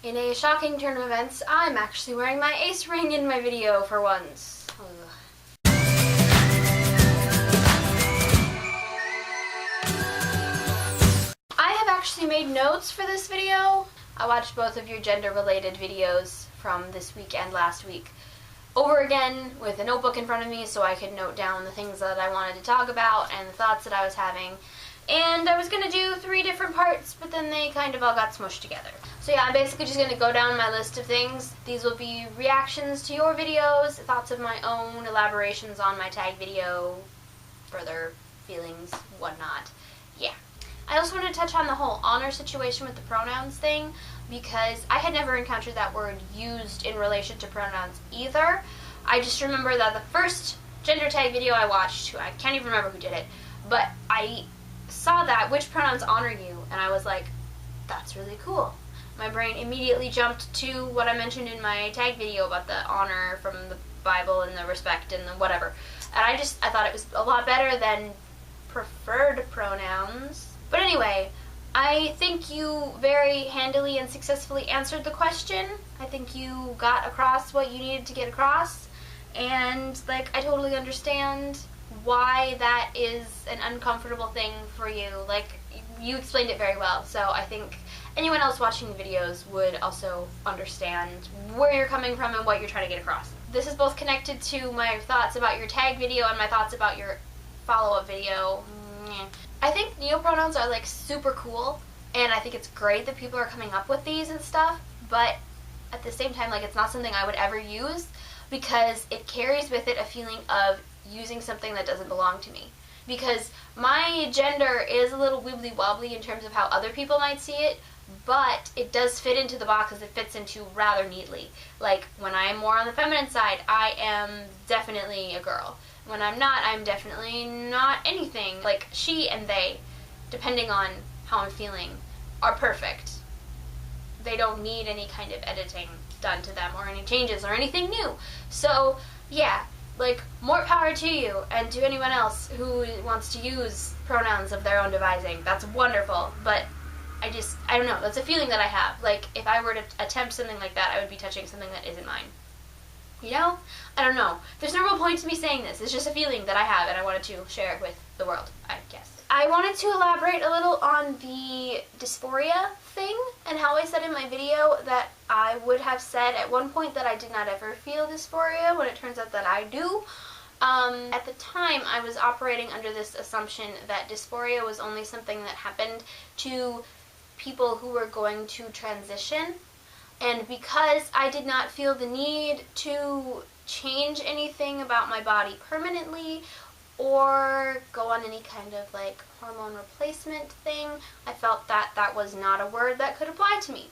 In a shocking turn of events, I'm actually wearing my ace ring in my video for once. Ugh. I have actually made notes for this video. I watched both of your gender-related videos from this week and last week over again with a notebook in front of me so I could note down the things that I wanted to talk about and the thoughts that I was having. And I was going to do 3 different parts, but then they kind of all got smushed together. So yeah, I'm basically just going to go down my list of things. These will be reactions to your videos, thoughts of my own, elaborations on my tag video, further feelings, whatnot. Yeah. I also want to touch on the whole honor situation with the pronouns thing, because I had never encountered that word used in relation to pronouns either. I just remember that the first gender tag video I watched, I can't even remember who did it, but I saw that, which pronouns honor you, and I was like, that's really cool. My brain immediately jumped to what I mentioned in my tag video about the honor from the Bible and the respect and the whatever. And I thought it was a lot better than preferred pronouns. But anyway, I think you very handily and successfully answered the question. I think you got across what you needed to get across, and like I totally understand why that is an uncomfortable thing for you. Like, you explained it very well, so I think anyone else watching the videos would also understand where you're coming from and what you're trying to get across. This is both connected to my thoughts about your tag video and my thoughts about your follow-up video. I think neopronouns are like super cool, and I think it's great that people are coming up with these and stuff, but at the same time, like, it's not something I would ever use because it carries with it a feeling of using something that doesn't belong to me. Because my gender is a little wibbly-wobbly in terms of how other people might see it, but it does fit into the boxes it fits into rather neatly. Like, when I am more on the feminine side, I am definitely a girl. When I'm not, I'm definitely not anything. Like, she and they, depending on how I'm feeling, are perfect. They don't need any kind of editing done to them or any changes or anything new. So, yeah. Like, more power to you, and to anyone else who wants to use pronouns of their own devising. That's wonderful, but I don't know, that's a feeling that I have. Like, if I were to attempt something like that, I would be touching something that isn't mine. You know? I don't know. There's no real point to me saying this. It's just a feeling that I have, and I wanted to share it with the world, I guess. I wanted to elaborate a little on the dysphoria thing, and how I said in my video that I would have said at one point that I did not ever feel dysphoria, when it turns out that I do. At the time, I was operating under this assumption that dysphoria was only something that happened to people who were going to transition, and because I did not feel the need to change anything about my body permanently, or go on any kind of like hormone replacement thing, I felt that that was not a word that could apply to me.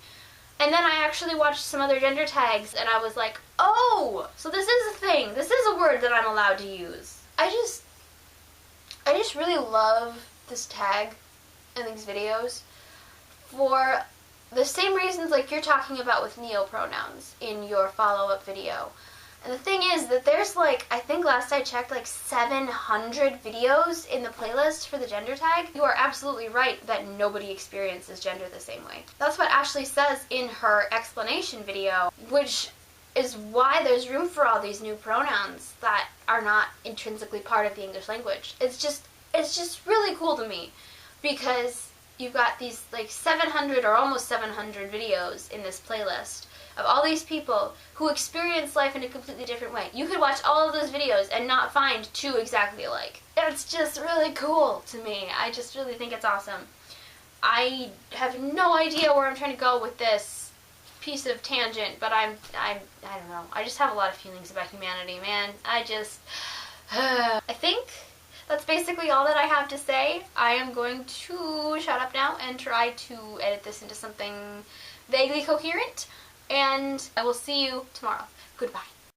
And then I actually watched some other gender tags, and I was like, oh, so this is a thing. This is a word that I'm allowed to use. I just really love this tag and these videos for the same reasons like you're talking about with neopronouns in your follow-up video. And the thing is that there's like, I think last I checked, like 700 videos in the playlist for the gender tag. You are absolutely right that nobody experiences gender the same way. That's what Ashley says in her explanation video, which is why there's room for all these new pronouns that are not intrinsically part of the English language. It's just really cool to me, because you've got these like 700 or almost 700 videos in this playlist of all these people who experience life in a completely different way. You could watch all of those videos and not find 2 exactly alike. It's just really cool to me. I just really think it's awesome. I have no idea where I'm trying to go with this piece of tangent, but I don't know. I just have a lot of feelings about humanity, man. I think that's basically all that I have to say. I am going to shut up now and try to edit this into something vaguely coherent. And I will see you tomorrow. Goodbye.